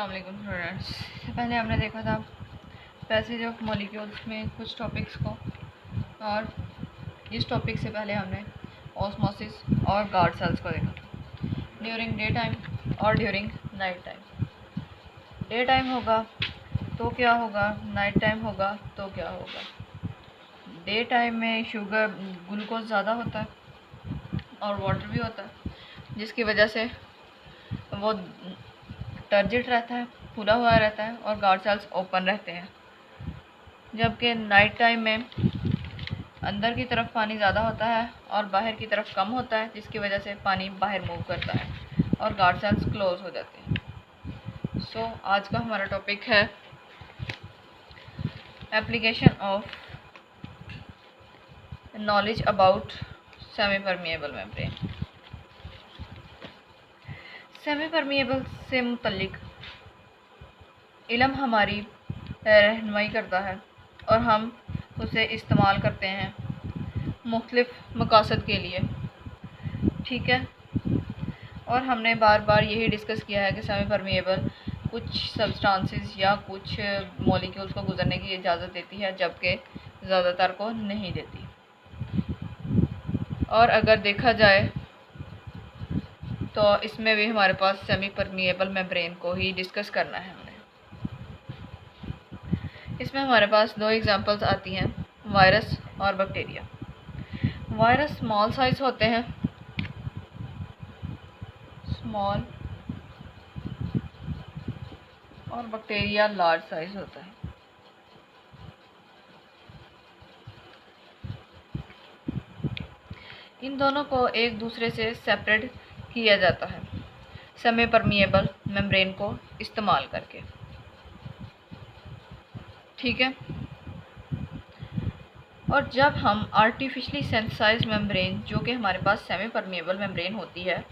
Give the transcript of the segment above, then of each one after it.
अस्सलाम वालेकुम स्टूडेंट्स। पहले हमने देखा था पैसेज ऑफ मॉलिक्यूल्स में कुछ टॉपिक्स को, और इस टॉपिक से पहले हमने ऑस्मोसिस और गार्ड सेल्स को देखा था। ड्यूरिंग डे टाइम और during night time. Day time होगा तो क्या होगा, नाइट टाइम होगा तो क्या होगा। डे टाइम में शुगर ग्लूकोज ज़्यादा होता है और वाटर भी होता है, जिसकी वजह से वो टर्जिट रहता है, फूला हुआ रहता है और गार्ड सेल्स ओपन रहते हैं। जबकि नाइट टाइम में अंदर की तरफ पानी ज़्यादा होता है और बाहर की तरफ कम होता है, जिसकी वजह से पानी बाहर मूव करता है और गार्ड सेल्स क्लोज हो जाते हैं। सो आज का हमारा टॉपिक है application of knowledge about semi permeable membrane. Semi permeable से मुतल्लिक इल्म हमारी रहनुमाई करता है और हम उसे इस्तेमाल करते हैं मुख्तलिफ मकासद के लिए, ठीक है। और हमने बार बार यही डिस्कस किया है कि सेमी परमिएबल कुछ सब्सटेंसेस या कुछ मॉलिक्यूल्स को गुजरने की इजाज़त देती है, जबकि ज़्यादातर को नहीं देती। और अगर देखा जाए तो इसमें भी हमारे पास सेमी परमिएबल मेम्ब्रेन को ही डिस्कस करना है हमने। इसमें हमारे पास दो एग्जांपल्स आती हैं, वायरस और बैक्टीरिया। वायरस स्मॉल साइज होते हैं, स्मॉल, और बैक्टीरिया लार्ज साइज होता है। इन दोनों को एक दूसरे से सेपरेट किया जाता है सेमी परमिएबल मेम्ब्रेन को इस्तेमाल करके, ठीक है। और जब हम आर्टिफिशली सेंसिटाइज्ड मेम्ब्रेन, जो कि हमारे पास सेमी परमिएबल मेम्ब्रेन होती है,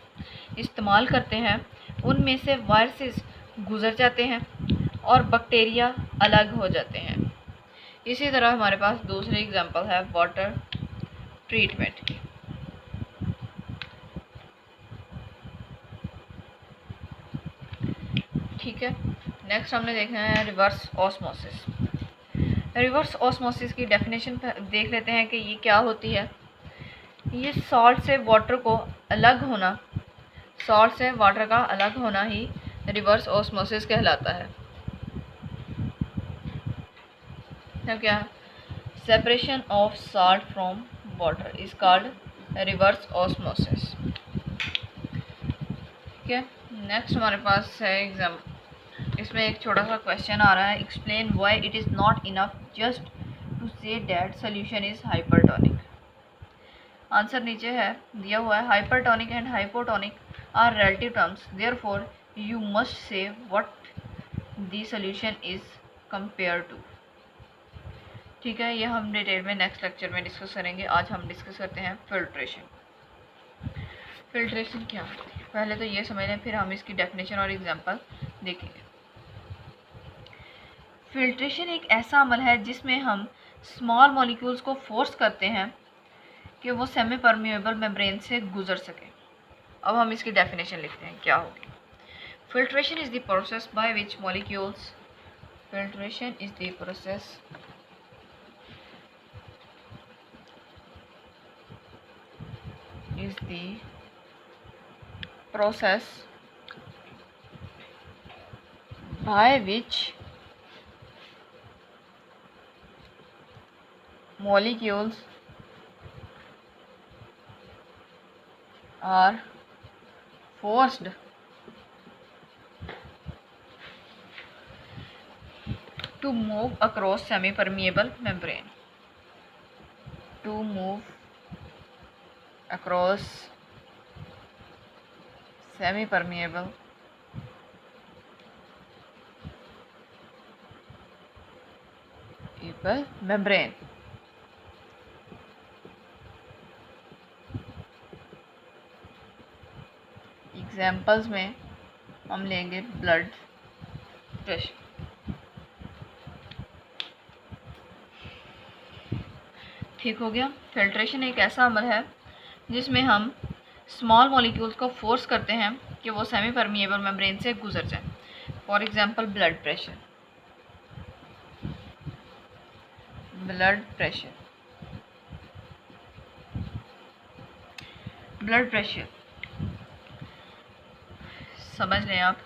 इस्तेमाल करते हैं, उनमें से वायरसेस गुजर जाते हैं और बैक्टीरिया अलग हो जाते हैं। इसी तरह हमारे पास दूसरी एग्जांपल है वाटर ट्रीटमेंट की। ठीक है, नेक्स्ट हमने देखना है रिवर्स ऑस्मोसिस। रिवर्स ऑस्मोसिस की डेफिनेशन देख लेते हैं कि ये क्या होती है। ये सॉल्ट से वाटर को अलग होना, सॉल्ट से वाटर का अलग होना ही रिवर्स ऑस्मोसिस कहलाता है। तो क्या, separation of salt from water is called reverse osmosis, ठीक है। नेक्स्ट हमारे पास है एग्जाम, इसमें एक छोटा सा क्वेश्चन आ रहा है, explain why it is not enough just to say that solution is hypertonic. Answer नीचे है दिया हुआ है, hypertonic and hypotonic are relative terms, therefore you must say what the solution is compare to, ठीक है। ये हम डिटेल में नेक्स्ट लेक्चर में डिस्कस करेंगे। आज हम डिस्कस करते हैं फिल्ट्रेशन। फिल्ट्रेशन क्या होती है, पहले तो ये समझ लें, फिर हम इसकी डेफिनेशन और एग्जांपल देखेंगे। फिल्ट्रेशन एक ऐसा अमल है जिसमें हम स्मॉल मॉलिक्यूल्स को फोर्स करते हैं कि वो सेमी परमिएबल मेम्ब्रेन से गुजर सके। अब हम इसकी डेफिनेशन लिखते हैं, क्या होगी। Filtration is the process by which molecules, filtration is the process by which molecules are forced to move across semi-permeable membrane, to move across semi-permeable membrane। Examples में हम लेंगे ब्लड प्रेशर, ठीक हो गया। फिल्ट्रेशन एक ऐसा अमल है जिसमें हम स्मॉल मॉलिक्यूल्स को फोर्स करते हैं कि वो सेमी परमिएबल मेम्ब्रेन से गुजर जाएं। For example blood pressure. Blood pressure समझ लें आप,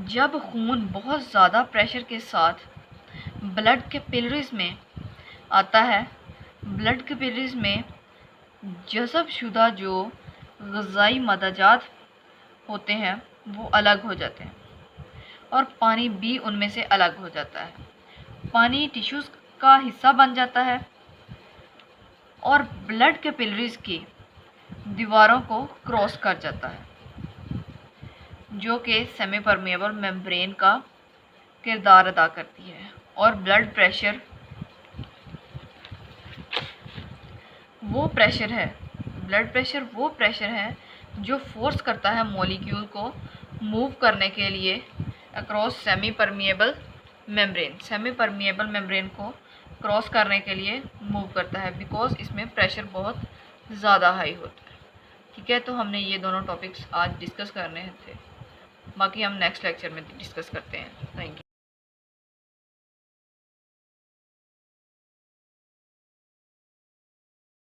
जब खून बहुत ज़्यादा प्रेशर के साथ ब्लड कैपिलरीज में आता है, ब्लड कैपिलरीज में जज़ब शुदा जो ग़िज़ाई मदजात होते हैं वो अलग हो जाते हैं और पानी भी उनमें से अलग हो जाता है। पानी टिश्यूज़ का हिस्सा बन जाता है और ब्लड कैपिलरीज की दीवारों को क्रॉस कर जाता है, जो कि सेमी परमेबल मेम्ब्रेन का किरदार अदा करती है। और ब्लड प्रेशर वो प्रेशर है जो फोर्स करता है मॉलिक्यूल को मूव करने के लिए अक्रॉस सेमी परमेबल मेम्ब्रेन को क्रॉस करने के लिए मूव करता है, बिकॉज इसमें प्रेशर बहुत ज़्यादा हाई होता है। ठीक है, तो हमने ये दोनों टॉपिक्स आज डिस्कस करने थे, बाकी हम नेक्स्ट लेक्चर में डिस्कस करते हैं। Thank you.